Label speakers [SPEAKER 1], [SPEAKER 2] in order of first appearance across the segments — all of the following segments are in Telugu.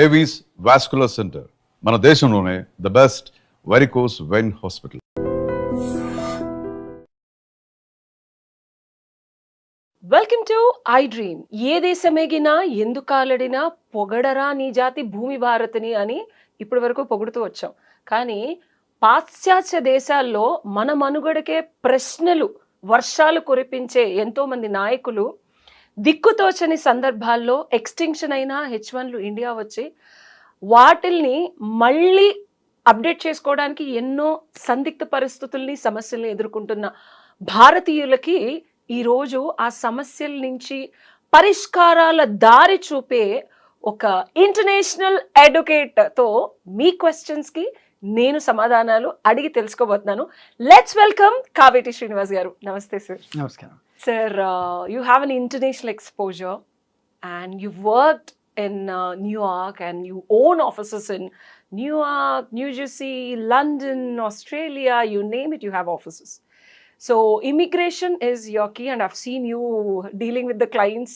[SPEAKER 1] ఏవీస్ వాస్కులర్ సెంటర్ మన దేశంలోనే the best varicose vein hospital.
[SPEAKER 2] Welcome to I dream. ఏ దేశమేగినా ఎందుకాలడినా పొగడరా నీ జాతి భూమి భారతిని అని ఇప్పటి వరకు పొగుడుతూ వచ్చాం. కానీ పాశ్చాత్య దేశాల్లో మన మనుగడకే ప్రశ్నలు వర్షాలు కురిపించే ఎంతో మంది నాయకులు దిక్కుతోచని సందర్భాల్లో ఎక్స్టింక్షన్ అయిన H1లు ఇండియా వచ్చి వాటిల్ని మళ్ళీ అప్డేట్ చేసుకోవడానికి ఎన్నో సందిగ్ధ పరిస్థితుల్ని సమస్యల్ని ఎదుర్కొంటున్న భారతీయులకి ఈరోజు ఆ సమస్యల నుంచి పరిష్కారాల దారి చూపే ఒక ఇంటర్నేషనల్ అడ్వకేట్తో మీ క్వశ్చన్స్కి నేను సమాధానాలు అడిగి తెలుసుకోబోతున్నాను. లెట్స్ వెల్కమ్ కావేటి శ్రీనివాస్ గారు. నమస్తే సార్.
[SPEAKER 3] నమస్కారం.
[SPEAKER 2] Sir, you have an international exposure and you've worked in New York and you own offices in New York, New Jersey, London, Australia, you name it, you have offices. So immigration is your key and I've seen you dealing with the clients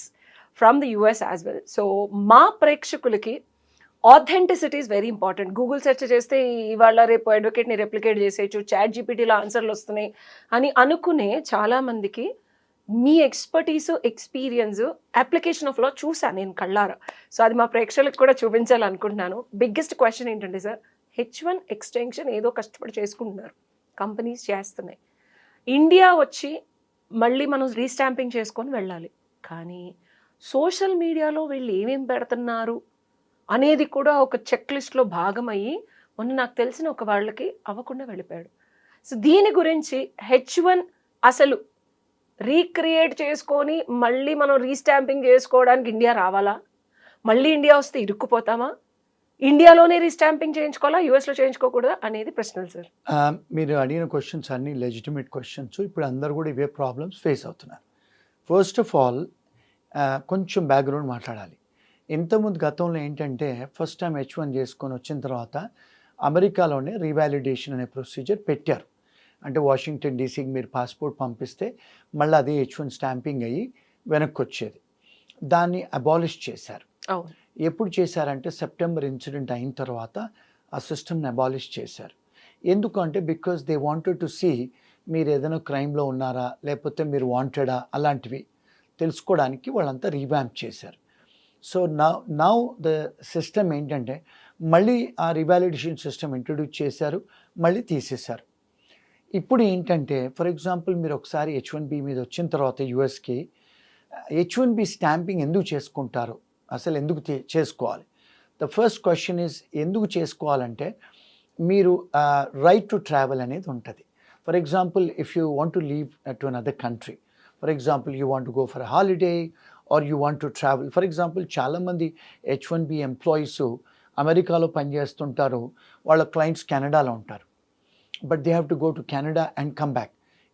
[SPEAKER 2] from the US as well. So మా ప్రేక్షకులకి authenticity is very important. Google search చేస్తే ఇవాళ రేపు అడ్వకేట్ని రెప్లికేట్ చేసేయచ్చు, చాట్ జీపీటీలో ఆన్సర్లు వస్తున్నాయి అని అనుకునే చాలామందికి మీ ఎక్స్పర్టీసు ఎక్స్పీరియన్స్ అప్లికేషన్ ఆఫ్ లా చూసాను నేను కళ్ళారా. సో అది మా ప్రేక్షకులకు కూడా చూపించాలనుకుంటున్నాను. బిగ్గెస్ట్ క్వశ్చన్ ఏంటంటే సార్, H1 ఎక్స్టెన్షన్ ఏదో కష్టపడి చేసుకుంటున్నారు, కంపెనీస్ చేస్తున్నాయి, ఇండియా వచ్చి మళ్ళీ మనం రీస్టాంపింగ్ చేసుకొని వెళ్ళాలి. కానీ సోషల్ మీడియాలో వీళ్ళు ఏమేం పెడుతున్నారు అనేది కూడా ఒక చెక్ లిస్ట్లో భాగమయ్యి మొన్న నాకు తెలిసిన ఒక వాళ్ళకి అవ్వకుండా వెళ్ళిపోయాడు. సో దీని గురించి H1 అసలు రీక్రియేట్ చేసుకొని మళ్ళీ మనం రీస్టాంపింగ్ చేసుకోవడానికి ఇండియా రావాలా? మళ్ళీ ఇండియా వస్తే ఇరుక్కుపోతామా? ఇండియాలోనే రీస్టాంపింగ్ చేయించుకోవాలా, యూఎస్లో చేయించుకోకూడదా అనేది ప్రశ్నలు సార్.
[SPEAKER 3] మీరు అడిగిన క్వశ్చన్స్ అన్ని లెజిటిమేట్ క్వశ్చన్స్. ఇప్పుడు అందరు కూడా ఇవే ప్రాబ్లమ్స్ ఫేస్ అవుతున్నారు. ఫస్ట్ ఆఫ్ ఆల్ కొంచెం బ్యాక్గ్రౌండ్ మాట్లాడాలి. ఇంతకుముందు గతంలో ఏంటంటే ఫస్ట్ టైం H1 చేసుకొని వచ్చిన తర్వాత అమెరికాలోనే రీవాలిడేషన్ అనే ప్రొసీజర్ పెట్టారు. అంటే వాషింగ్టన్ డీసీకి మీరు పాస్పోర్ట్ పంపిస్తే మళ్ళీ అదే H1 స్టాంపింగ్ అయ్యి వెనక్కి వచ్చేది. దాన్ని అబాలిష్ చేశారు. ఎప్పుడు చేశారంటే సెప్టెంబర్ ఇన్సిడెంట్ అయిన తర్వాత ఆ సిస్టమ్ని అబాలిష్ చేశారు. ఎందుకంటే because they wanted to see మీరు ఏదైనా క్రైమ్లో ఉన్నారా లేకపోతే మీరు వాంటెడా అలాంటివి తెలుసుకోవడానికి వాళ్ళంతా రీవ్యాంప్ చేశారు. సో నౌ ద సిస్టమ్ ఏంటంటే మళ్ళీ ఆ రివాలిడేషన్ సిస్టమ్ ఇంట్రడ్యూస్ చేశారు, మళ్ళీ తీసేశారు. ఇప్పుడు ఏంటంటే ఫర్ ఎగ్జాంపుల్ మీరు ఒకసారి H1B మీద వచ్చిన తర్వాత యూఎస్కి H1B స్టాంపింగ్ ఎందుకు చేసుకుంటారు, అసలు ఎందుకు చేసుకోవాలి? ద ఫస్ట్ క్వశ్చన్ ఈజ్ ఎందుకు చేసుకోవాలంటే మీరు రైట్ టు ట్రావెల్ అనేది ఉంటుంది. For example if you want to leave to another country, for example you want to go for holiday or you want to travel. For example చాలామంది H1B ఎంప్లాయీస్ అమెరికాలో పనిచేస్తుంటారు, వాళ్ళ క్లయింట్స్ కెనడాలో ఉంటారు. But they have to go to Canada and come back.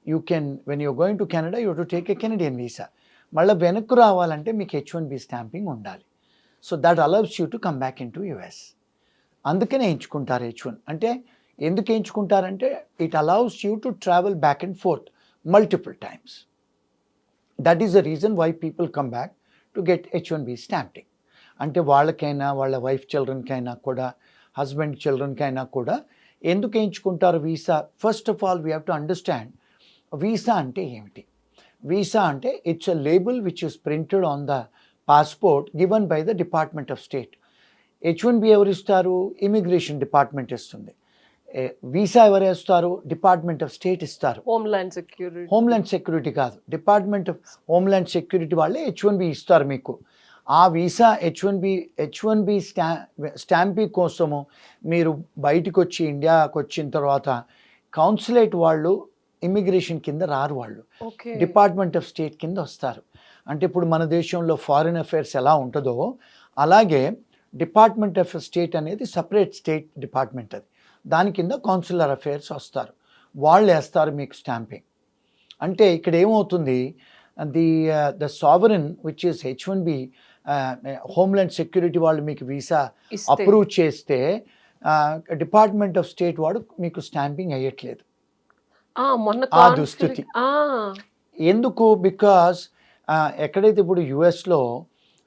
[SPEAKER 3] You can, when you're going to Canada, you have to take a Canadian visa. మళ్ళీ వెనక్కు రావాలంటే మీకు H1B స్టాంపింగ్ ఉండాలి. So that allows you to come back in to US. అందుకనే ఎంచుకుంటారు H1. అంటే ఎందుకు ఎంచుకుంటారంటే it allows you to travel back and forth multiple times. That is the reason why people come back to get H1B stamping. అంటే వాళ్ళకైనా వాళ్ళ వైఫ్ చిల్డ్రన్కైనా కూడా హస్బెండ్ చిల్డ్రన్కైనా కూడా ఎందుకు ఎంచుకుంటారు visa? First of all we have to understand visa అంటే ఏమిటి. వీసా అంటే it's a label which is printed on the passport given by the department of state. H1B ఎవరు ఇస్తారు? ఇమిగ్రేషన్ డిపార్ట్మెంట్ ఇస్తుంది. వీసా ఎవరు ఇస్తారు? డిపార్ట్మెంట్ ఆఫ్ స్టేట్ ఇస్తారు. హోమ్లాండ్ సెక్యూరిటీ కాదు, డిపార్ట్మెంట్ ఆఫ్ హోమ్లాండ్ సెక్యూరిటీ వాళ్ళే H1B ఇస్తారు మీకు. ఆ వీసా H1B స్టాంపింగ్ కోసము మీరు బయటకు వచ్చి ఇండియాకి వచ్చిన తర్వాత కౌన్సిలేట్ వాళ్ళు ఇమిగ్రేషన్ కింద రారు, వాళ్ళు డిపార్ట్మెంట్ ఆఫ్ స్టేట్ కింద వస్తారు. అంటే ఇప్పుడు మన దేశంలో ఫారిన్ అఫైర్స్ ఎలా ఉంటుందో అలాగే డిపార్ట్మెంట్ ఆఫ్ స్టేట్ అనేది సపరేట్ స్టేట్ డిపార్ట్మెంట్, అది దాని కింద కౌన్సిలర్ అఫైర్స్ వస్తారు, వాళ్ళు వేస్తారు మీకు స్టాంపింగ్. అంటే ఇక్కడ ఏమవుతుంది, the sovereign which is H1B homeland security వాళ్ళు మీకు వీసా అప్రూవ్ చేస్తే డిపార్ట్మెంట్ ఆఫ్ స్టేట్ వాడు మీకు స్టాంపింగ్ అయ్యట్లేదు. ఆ దుస్థితి ఎందుకు? బికాస్ ఎక్కడైతే ఇప్పుడు యుఎస్లో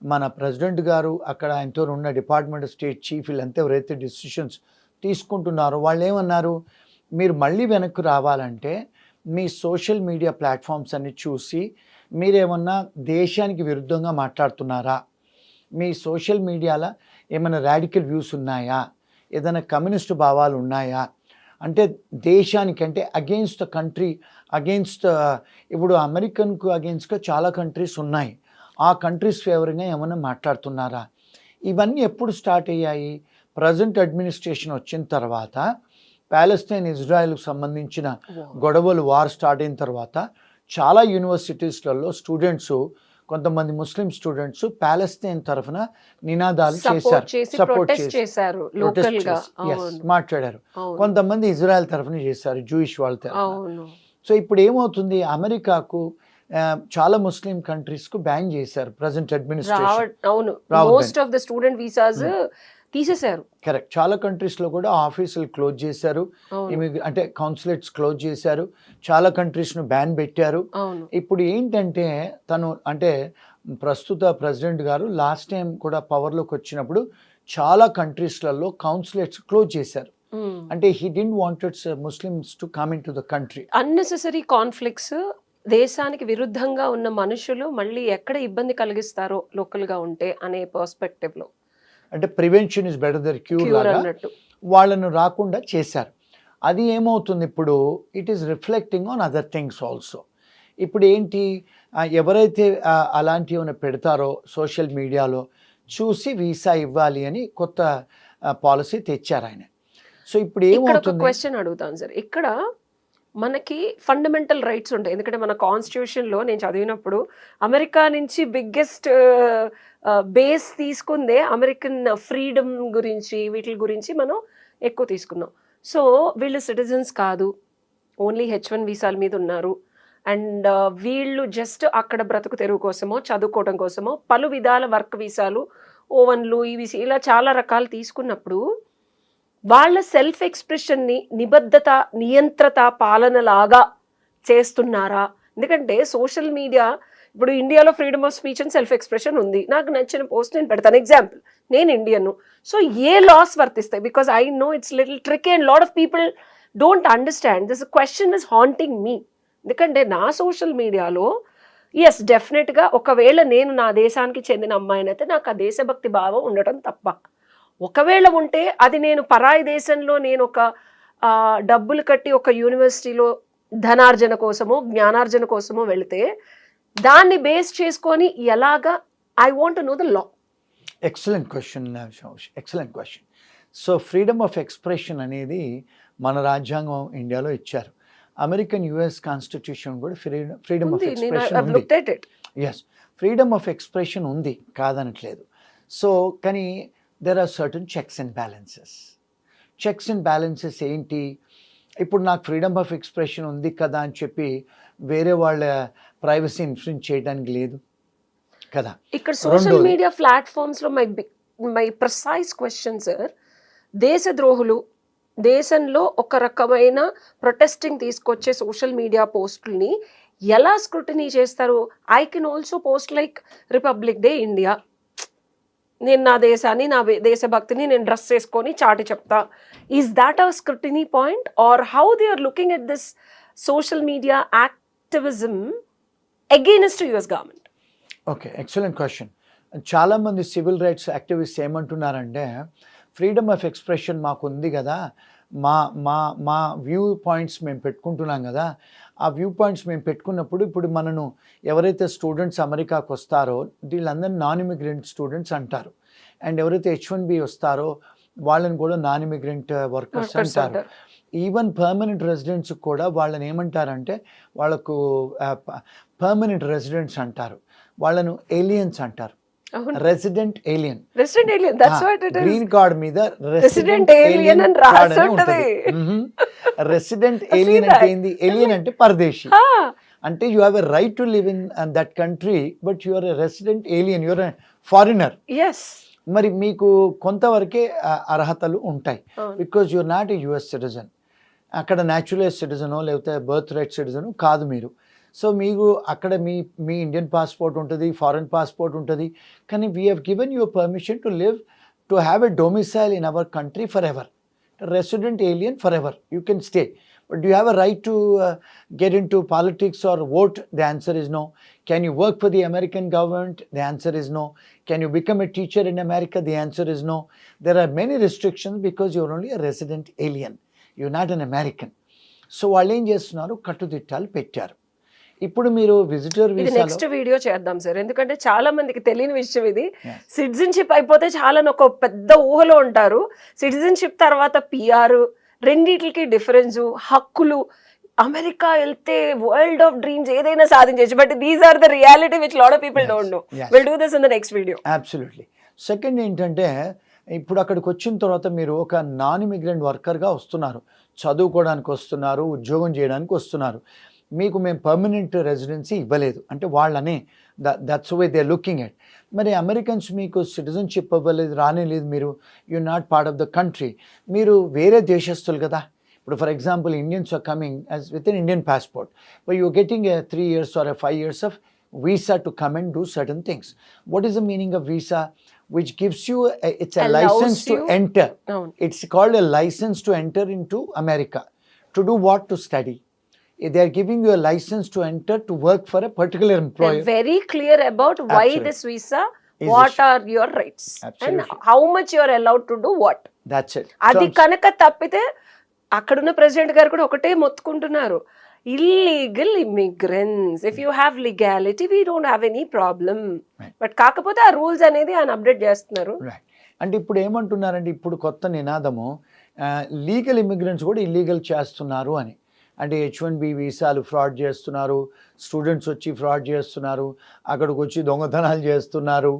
[SPEAKER 3] మన ప్రెసిడెంట్ గారు అక్కడ ఆయనతో ఉన్న డిపార్ట్మెంట్ స్టేట్ చీఫ్ వీళ్ళంతా ఎవరైతే డిసిషన్స్ తీసుకుంటున్నారో వాళ్ళు ఏమన్నారు, మీరు మళ్ళీ వెనక్కి రావాలంటే మీ సోషల్ మీడియా ప్లాట్ఫామ్స్ అన్ని చూసి మీరేమన్నా దేశానికి విరుద్ధంగా మాట్లాడుతున్నారా, మీ సోషల్ మీడియాలో ఏమైనా రాడికల్ వ్యూస్ ఉన్నాయా, ఏదైనా కమ్యూనిస్ట్ భావాలు ఉన్నాయా, అంటే దేశానికి అంటే అగెయిన్స్ట్ ద కంట్రీ, అగెయిన్స్ట్ ఇప్పుడు అమెరికన్కు అగెయిన్స్ట్గా చాలా కంట్రీస్ ఉన్నాయి, ఆ కంట్రీస్ ఫేవర్గా ఏమైనా మాట్లాడుతున్నారా. ఇవన్నీ ఎప్పుడు స్టార్ట్ అయ్యాయి, ప్రజెంట్ అడ్మినిస్ట్రేషన్ వచ్చిన తర్వాత, ప్యాలెస్తైన్ ఇజ్రాయెల్కు సంబంధించిన గొడవలు వార్ స్టార్ట్ అయిన తర్వాత చాలా యూనివర్సిటీస్లలో స్టూడెంట్స్, కొంతమంది ముస్లిం స్టూడెంట్స్ ప్యాలెస్తైన్ తరఫున నినాదాలు చేశారు, సపోర్ట్ చేశారు, మాట్లాడారు. కొంతమంది ఇజ్రాయెల్ తరఫున చేశారు, జూయిష్ వాళ్ళ తరఫున. సో ఇప్పుడు ఏమవుతుంది, అమెరికాకు చాలా ముస్లిం కంట్రీస్ కు బ్యాన్ చేశారు present administration.
[SPEAKER 2] Most of the student visas తీసేశారు.
[SPEAKER 3] కరెక్ట్, చాలా కంట్రీస్ లో కూడా ఆఫీసులు క్లోజ్ చేశారు, అంటే కౌన్సిలేట్స్ క్లోజ్ చేశారు, చాలా కంట్రీస్ ను బ్యాన్ పెట్టారు. ఇప్పుడు ఏంటంటే తను అంటే ప్రస్తుత ప్రెసిడెంట్ గారు లాస్ట్ టైం కూడా పవర్ లోకి వచ్చినప్పుడు చాలా కంట్రీస్లలో కౌన్సిలేట్స్ క్లోజ్ చేశారు. అంటే he didn't wanted Muslims to come in to the country.
[SPEAKER 2] Unnecessary conflicts, దేశానికి విరుద్ధంగా ఉన్న మనుషులు మళ్ళీ ఎక్కడ ఇబ్బంది కలిగిస్తారో లోకల్ గా ఉంటే అనే పర్స్పెక్టివ్ లో,
[SPEAKER 3] అంటే prevention is better than cure లాగా వాళ్ళను రాకుండా చేశారు. అది ఏమవుతుంది ఇప్పుడు, it is reflecting on other things also. ఇప్పుడు ఏంటి, ఎవరైతే అలాంటివి ఏమైనా పెడతారో సోషల్ మీడియాలో చూసి వీసా ఇవ్వాలి అని కొత్త పాలసీ తెచ్చారు ఆయన. సో ఇప్పుడు ఏమవుతుంది,
[SPEAKER 2] క్వశ్చన్ అడుగుతాను సార్, ఇక్కడ మనకి ఫండమెంటల్ రైట్స్ ఉంటాయి. ఎందుకంటే మన కాన్స్టిట్యూషన్లో నేను చదివినప్పుడు అమెరికా నుంచి బిగ్గెస్ట్ బేస్ తీసుకుందే అమెరికన్ ఫ్రీడమ్ గురించి, వీటి గురించి మనం ఎక్కువ తీసుకున్నాం. సో వీళ్ళు సిటిజన్స్ కాదు, ఓన్లీ H1 వీసాల మీద ఉన్నారు, అండ్ వీళ్ళు జస్ట్ అక్కడ బ్రతుకు తెరువు కోసమో చదువుకోవడం కోసమో పలు విధాల వర్క్ వీసాలు, ఓవన్లు, ఇవి ఇలా చాలా రకాలు తీసుకున్నప్పుడు వాళ్ళ సెల్ఫ్ ఎక్స్ప్రెషన్ని నిబద్ధత, నియంత్రత, పాలనలాగా చేస్తున్నారా? ఎందుకంటే సోషల్ మీడియా ఇప్పుడు ఇండియాలో freedom of speech and self expression ఉంది, నాకు నచ్చిన పోస్ట్ నేను పెడతాను. ఎగ్జాంపుల్, నేను ఇండియన్, సో ఏ లాస్ వర్తిస్తాయి? Because I know it's little tricky and lot of people don't understand this question is haunting me. ఎందుకంటే నా సోషల్ మీడియాలో ఎస్ డెఫినెట్గా ఒకవేళ నేను నా దేశానికి చెందిన అమ్మాయినైతే నాకు ఆ దేశభక్తి భావం ఉండటం తప్ప, ఒకవేళ ఉంటే అది నేను పరాయి దేశంలో నేను ఒక డబ్బులు కట్టి ఒక యూనివర్సిటీలో ధనార్జన కోసమో జ్ఞానార్జన కోసమో వెళితే దాన్ని బేస్ చేసుకొని ఎలాగా, I want to know the law.
[SPEAKER 3] Excellent question, excellent question. So freedom of expression అనేది మన రాజ్యాంగం ఇండియాలో ఇచ్చారు. అమెరికన్ యుఎస్ కాన్స్టిట్యూషన్ కూడా ఫ్రీడమ్ ఆఫ్ ఎక్స్ప్రెషన్ ఉంది. ఎస్, ఫ్రీడమ్ ఆఫ్ ఎక్స్ప్రెషన్ ఉంది, కాదనట్లేదు. సో కానీ there are certain checks and balances. Checks and balances ఏంటి, ఇప్పుడు నాకు ఫ్రీడమ్ ఆఫ్ ఎక్స్ప్రెషన్ ఉంది కదా అని చెప్పి వేరే వాళ్ళ ప్రైవసీ ఇన్ఫ్లుయెన్స్ చేయడానికి లేదు కదా.
[SPEAKER 2] ఇక్కడ సోషల్ మీడియా ప్లాట్ఫామ్స్ లో మై ప్రిసైజ్ క్వశ్చన్ సార్, దేశద్రోహులు దేశంలో ఒక రకమైన ప్రొటెస్టింగ్ తీసుకొచ్చే సోషల్ మీడియా పోస్టుల్ని ఎలా స్క్రూటినీ చేస్తారు? I can also post like republic day India, నేను నా దేశాన్ని, నా దేశభక్తిని నేను డ్రెస్ చేసుకొని చాటి చెప్తా. Is that a scrutiny point or how they are looking at this social media activism against US government?
[SPEAKER 3] Okay, excellent question. చాలామంది సివిల్ రైట్స్ యాక్టివిస్ట్ ఏమంటున్నారంటే, ఫ్రీడమ్ ఆఫ్ ఎక్స్ప్రెషన్ మాకు ఉంది కదా, మా మా మా వ్యూ పాయింట్స్ మేము పెట్టుకుంటున్నాం కదా, ఆ వ్యూ పాయింట్స్ మేము పెట్టుకున్నప్పుడు ఇప్పుడు మనను ఎవరైతే స్టూడెంట్స్ అమెరికాకు వస్తారో వీళ్ళందరినీ నాన్ ఇమిగ్రెంట్ స్టూడెంట్స్ అంటారు, అండ్ ఎవరైతే H1B వస్తారో వాళ్ళని కూడా నాన్ ఇమిగ్రెంట్ వర్కర్స్ అంటారు. ఈవెన్ పర్మనెంట్ రెసిడెంట్స్ కూడా వాళ్ళని ఏమంటారంటే వాళ్ళకు పర్మనెంట్ రెసిడెంట్స్ అంటారు, వాళ్ళను ఏలియన్స్ అంటారు. రెసిడెంట్ ఏలియన్, గ్రీన్ కార్డ్ మీద రెసిడెంట్ ఏలియన్ అని రాసి ఉంటది. రెసిడెంట్ ఏలియన్ అంటే ఏంది? ఏలియన్ అంటే పరదేశీ, అంటే you have a right to live in that country but you are a resident alien, you are a foreigner. మరి మీకు కొంతవరకే అర్హతలు ఉంటాయి, because you are not a US citizen, అక్కడ న్యాచురలైజ్ సిటిజనో లేకపోతే బర్త్ రైట్ సిటిజన్ కాదు మీరు. సో మీకు అక్కడ మీ ఇండియన్ పాస్పోర్ట్ ఉంటుంది, ఫారెన్ పాస్పోర్ట్ ఉంటుంది, కానీ we have given you permission to live, to have a domicile in our country for ever. Resident alien forever, you can stay, but do you have a right to get into politics or vote? The answer is no. Can you work for the American government? The answer is no. Can you become a teacher in America? The answer is no. There are many restrictions because you're only a resident alien, you're not an American. So వాళ్ళు ఏం చేస్తున్నారు, కట్టుదిట్టాలు పెట్టారు. ఇప్పుడు మీరు విజిటర్
[SPEAKER 2] ఇది
[SPEAKER 3] వీసాలో
[SPEAKER 2] నెక్స్ట్ వీడియో చేద్దాం సార్, ఎందుకంటే చాలా మందికి తెలియని విషయం ఇది. సిటిజన్షిప్ అయిపోతే చాలా ఒక పెద్ద ఊహలో ఉంటారు. సిటిజన్షిప్ తర్వాత పిఆర్, రెండిటికి డిఫరెన్స్, హక్కులు, అమెరికా వెళ్తే వరల్డ్ ఆఫ్ డ్రీమ్స్ ఏదైనా సాధించవచ్చు, but these are the reality which lot of people don't know. Will do this in the next video.
[SPEAKER 3] Absolutely. Second ఏంటంటే, ఇప్పుడు అక్కడికి వచ్చిన తర్వాత మీరు ఒక నాన్ ఇమిగ్రెంట్ వర్కర్గా వస్తున్నారు, చదువుకోవడానికి వస్తున్నారు, ఉద్యోగం చేయడానికి వస్తున్నారు. మీకు మేము పర్మనెంట్ రెసిడెన్సీ ఇవ్వలేదు అంటే వాళ్ళనే, that's way they looking at. మరి అమెరికన్స్ మీకు సిటిజన్షిప్ ఇవ్వలేదు, రానేలేదు, మీరు you not part of the country, మీరు వేరే దేశస్తులు కదా. ఇప్పుడు for example Indians are coming as with an Indian passport, but you getting a 3 years or a 5 years of visa to come and do certain things. What is the meaning of visa? Which gives you it's a
[SPEAKER 2] Allows
[SPEAKER 3] license to
[SPEAKER 2] you-
[SPEAKER 3] enter.
[SPEAKER 2] No.
[SPEAKER 3] It's called a license to enter into America. To do what? To study. They are giving you a license to enter to work for a particular employer.
[SPEAKER 2] They're very clear about why
[SPEAKER 3] Absolutely.
[SPEAKER 2] this visa,
[SPEAKER 3] Is
[SPEAKER 2] what
[SPEAKER 3] issued.
[SPEAKER 2] are your rights,
[SPEAKER 3] Absolutely.
[SPEAKER 2] and how much you are allowed to do what.
[SPEAKER 3] That's it.
[SPEAKER 2] అది
[SPEAKER 3] Terms.
[SPEAKER 2] కనుక తప్పితే అక్కడున్న ప్రెసిడెంట్ గారు కూడా ఒకటే మొత్తుకుంటున్నారు, illegal immigrants, if you have legality we don't have any problem.
[SPEAKER 3] Right.
[SPEAKER 2] But కాకపోతే ఆ రూల్స్ అనేది ఆయన అప్డేట్ చేస్తున్నారు.
[SPEAKER 3] Right. అంటే ఇప్పుడు ఏమంటున్నారంటే, ఇప్పుడు కొత్త నినాదము లీగల్ ఇమిగ్రెంట్స్ కూడా ఇల్లీగల్ చేస్తున్నారు అని. అంటే H1B వీసాలు ఫ్రాడ్ చేస్తున్నారు, స్టూడెంట్స్ వచ్చి ఫ్రాడ్ చేస్తున్నారు, అక్కడికి వచ్చి దొంగతనాలు చేస్తున్నారు,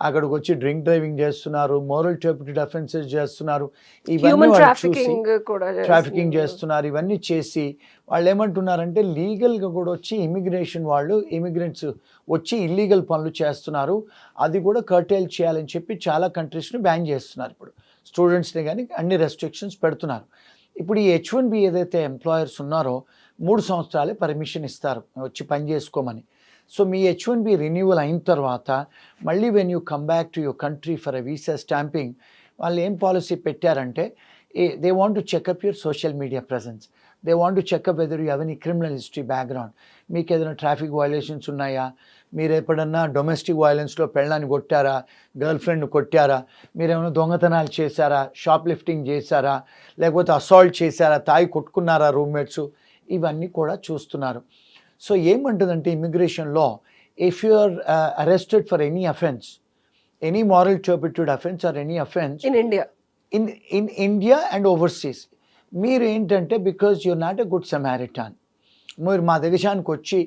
[SPEAKER 3] అక్కడికి వచ్చి డ్రింక్ డ్రైవింగ్ చేస్తున్నారు, మోరల్ టర్పిటెడ్ అఫెన్సెస్ చేస్తున్నారు, ఇవన్నీ
[SPEAKER 2] హ్యూమన్
[SPEAKER 3] వాళ్ళు చూసి
[SPEAKER 2] ట్రాఫికింగ్ కూడా
[SPEAKER 3] ట్రాఫికింగ్ చేస్తున్నారు. ఇవన్నీ చేసి వాళ్ళు ఏమంటున్నారంటే, లీగల్గా కూడా వచ్చి ఇమిగ్రేషన్ వాళ్ళు, ఇమిగ్రెంట్స్ వచ్చి ఇల్లీగల్ పనులు చేస్తున్నారు, అది కూడా కర్టైల్ చేయాలని చెప్పి చాలా కంట్రీస్ని బ్యాన్ చేస్తున్నారు. ఇప్పుడు స్టూడెంట్స్ని కానీ అన్ని రెస్ట్రిక్షన్స్ పెడుతున్నారు. ఇప్పుడు ఈ H1B ఏదైతే ఎంప్లాయర్స్ ఉన్నారో 3 సంవత్సరాలే పర్మిషన్ ఇస్తారు వచ్చి పని చేసుకోమని. సో మీ H1B రెన్యూవల్ అయిన తర్వాత మళ్ళీ when you come back to your country for a visa stamping, వాళ్ళు ఏం పాలసీ పెట్టారంటే, they want to checkup your social media presence, they want to checkup whether you have any criminal history background, మీకు ఏదైనా ట్రాఫిక్ వయలేషన్స్ ఉన్నాయా, మీరు ఎప్పుడన్నా డొమెస్టిక్ వైలెన్స్లో పెళ్ళాన్ని కొట్టారా, గర్ల్ ఫ్రెండ్ కొట్టారా, మీరేమైనా దొంగతనాలు చేశారా, షాప్ లిఫ్టింగ్ చేశారా, లేకపోతే అసాల్ట్ చేశారా, తాయి కొట్టుకున్నారా రూమ్మేట్స్, ఇవన్నీ కూడా చూస్తున్నారు. సో ఏమంటుందంటే ఇమిగ్రేషన్లో, if you are arrested for any offence, any moral turpitude offence or any offence
[SPEAKER 2] in India,
[SPEAKER 3] in India and overseas, మీరు ఏంటంటే because you're not a good Samaritan, మీరు మా దేశానికి వచ్చి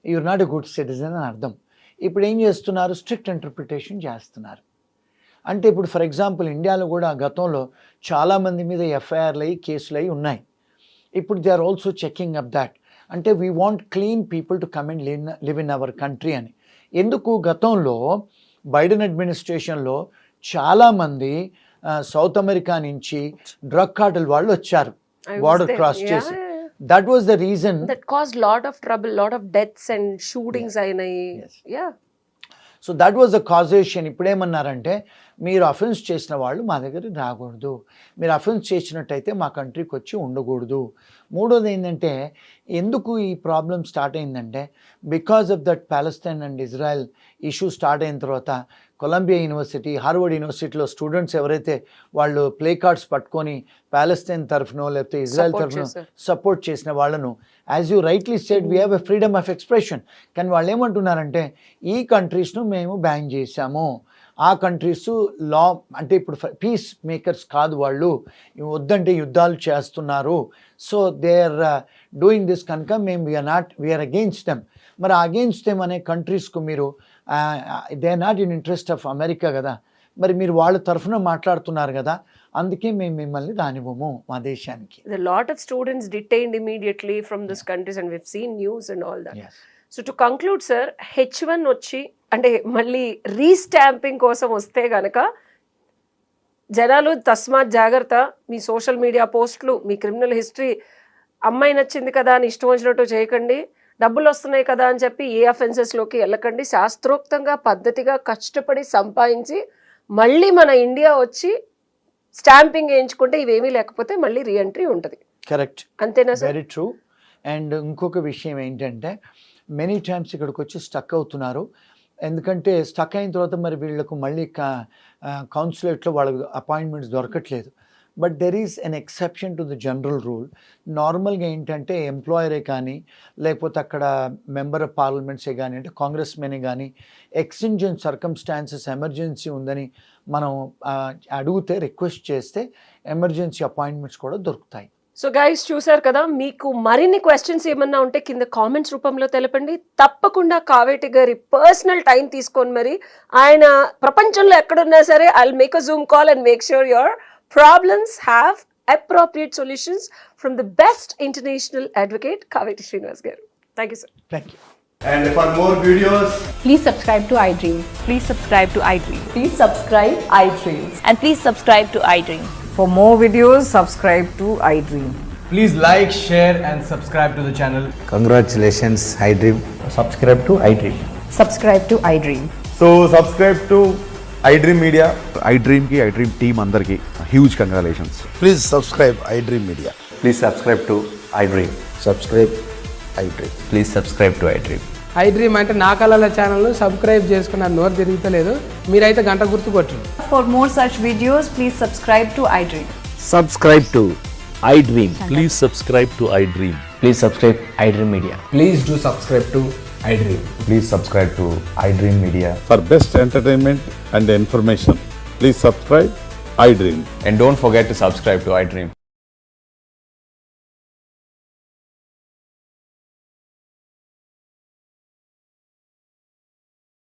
[SPEAKER 3] you're not a good citizen అని అర్థం. ఇప్పుడు ఏం చేస్తున్నారు, స్ట్రిక్ట్ ఇంటర్ప్రిటేషన్ చేస్తున్నారు. అంటే ఇప్పుడు ఫర్ ఎగ్జాంపుల్ ఇండియాలో కూడా గతంలో చాలామంది మీద ఎఫ్ఐఆర్లు అయ్యి కేసులు అయ్యి ఉన్నాయి. ఇప్పుడు they are also checking up that. అంటే we want clean people to come and live in our country అని. ఎందుకు గతంలో బైడెన్ అడ్మినిస్ట్రేషన్లో చాలామంది సౌత్ అమెరికా నుంచి డ్రగ్ కార్టెల్ వాళ్ళు వచ్చారు బార్డర్ క్రాస్ చేసి. That was the reason
[SPEAKER 2] that caused lot of trouble, lot of deaths and shootings అయినాయి.
[SPEAKER 3] Yes.
[SPEAKER 2] Yeah.
[SPEAKER 3] So that was the causation. ఇప్పుడేమన్నారంటే, మీరు అఫెన్స్ చేసిన వాళ్ళు మా దగ్గరికి రాకూడదు, మీరు అఫెన్స్ చేసినట్టయితే మా కంట్రీకి వచ్చి ఉండకూడదు. మూడోది ఏంటంటే, ఎందుకు ఈ ప్రాబ్లం స్టార్ట్ అయిందంటే, because of that Palestine and Israel issue start అయిన తర్వాత కొలంబియా యూనివర్సిటీ, హార్వర్డ్ యూనివర్సిటీలో స్టూడెంట్స్ ఎవరైతే వాళ్ళు ప్లే కార్డ్స్ పట్టుకొని ప్యాలెస్తైన్ తరఫునో లేకపోతే ఇజ్రాయెల్
[SPEAKER 2] Support
[SPEAKER 3] తరఫునో
[SPEAKER 2] చేశారు.
[SPEAKER 3] సపోర్ట్ చేసిన వాళ్ళను, as you rightly said, we have a freedom of expression. కానీ వాళ్ళు ఏమంటున్నారంటే, ఈ కంట్రీస్ను మేము బ్యాన్ చేశాము, ఆ కంట్రీస్ లా అంటే ఇప్పుడు పీస్ మేకర్స్ కాదు వాళ్ళు, వద్దంటే యుద్ధాలు చేస్తున్నారు. So they are doing this కనుక మేము వీఆర్ అగెయిన్స్ట్ దెమ్. మరి అగెయిన్స్ట్ దెమ్ అనే కంట్రీస్కు మీరు they are not in interest of America కదా, మరి మీరు వాళ్ళ తరఫున మాట్లాడుతున్నారు కదా, అందుకే మేము మిమ్మల్ని రానివ్వము మా దేశానికి.
[SPEAKER 2] There are a lot of students detained immediately from these countries and we've seen news and all that.
[SPEAKER 3] Yes.
[SPEAKER 2] So to conclude sir, H1 వచ్చి అంటే మళ్ళీ రీస్టాంపింగ్ కోసం వస్తే గనక జనాలు తస్మాత్ జాగ్రత్త, మీ సోషల్ మీడియా పోస్టులు, మీ క్రిమినల్ హిస్టరీ, అమ్మాయి నచ్చింది కదా అని ఇష్టం వచ్చినట్టు చేయకండి. డబ్బులు వస్తున్నాయి కదా అని చెప్పి ఏ అఫెన్సెస్లోకి వెళ్ళకండి. శాస్త్రోక్తంగా పద్ధతిగా కష్టపడి సంపాదించి మళ్ళీ మన ఇండియా వచ్చి స్టాంపింగ్ వేయించుకుంటే ఇవేమీ లేకపోతే మళ్ళీ రీఎంట్రీ ఉంటుంది.
[SPEAKER 3] కరెక్ట్,
[SPEAKER 2] అంతేనా సార్?
[SPEAKER 3] Very true. అండ్ ఇంకొక విషయం ఏంటంటే మెనీ టైమ్స్ ఇక్కడికి వచ్చి స్టక్ అవుతున్నారు. ఎందుకంటే స్టక్ అయిన తర్వాత మరి వీళ్ళకు మళ్ళీ కౌన్సిలేట్లో వాళ్ళకి అపాయింట్మెంట్స్ దొరకట్లేదు. But there is an exception to the general rule. నార్మల్గా ఏంటంటే ఎంప్లాయరే కానీ లేకపోతే అక్కడ మెంబర్ ఆఫ్ పార్లమెంట్సే కానీ అంటే కాంగ్రెస్ మెనే కానీ ఎక్స్టెంజెంట్ సర్కమ్స్టాన్సెస్ ఎమర్జెన్సీ ఉందని మనం అడిగితే రిక్వెస్ట్ చేస్తే ఎమర్జెన్సీ అపాయింట్మెంట్స్ కూడా దొరుకుతాయి.
[SPEAKER 2] సో గైస్ చూసారు కదా, మీకు మరిన్ని క్వశ్చన్స్ ఏమన్నా ఉంటే కింద కామెంట్స్ రూపంలో తెలపండి. తప్పకుండా కావేటి గారి పర్సనల్ టైం తీసుకొని మరి ఆయన ప్రపంచంలో ఎక్కడున్నా సరే I'll make a Zoom call and make sure your problems have appropriate solutions from the best international advocate Kaveti Srinivas garu. Thank you sir.
[SPEAKER 3] Thank you.
[SPEAKER 4] And for more videos,
[SPEAKER 5] Please subscribe to iDream.
[SPEAKER 6] Please subscribe to iDream.
[SPEAKER 5] Please subscribe iDream.
[SPEAKER 6] And please subscribe to iDream.
[SPEAKER 7] For more videos, subscribe to iDream.
[SPEAKER 4] please like, share and subscribe to the channel.
[SPEAKER 8] Congratulations, iDream.
[SPEAKER 4] Subscribe to iDream.
[SPEAKER 5] Subscribe to iDream.
[SPEAKER 4] So subscribe to iDream Media.
[SPEAKER 9] iDream ki iDream team andarki huge congratulations.
[SPEAKER 8] Please subscribe iDream Media.
[SPEAKER 4] Please subscribe to iDream.
[SPEAKER 8] Subscribe iDream.
[SPEAKER 4] Please subscribe to iDream.
[SPEAKER 10] iDream అంటే నా కళల ఛానల్ సబ్స్క్రైబ్ చేసుకున్న నోరు తిరుగుతలేదు, మీరైతే గంట గుర్తు కొట్టండి.
[SPEAKER 5] For more such videos, please subscribe to iDream.
[SPEAKER 11] Subscribe to iDream. Please subscribe to iDream.
[SPEAKER 4] Please subscribe iDream Media.
[SPEAKER 10] Please do subscribe to iDream.
[SPEAKER 4] Please subscribe to iDream Media.
[SPEAKER 9] For best entertainment and information, please subscribe iDream.
[SPEAKER 4] And don't forget to subscribe to iDream.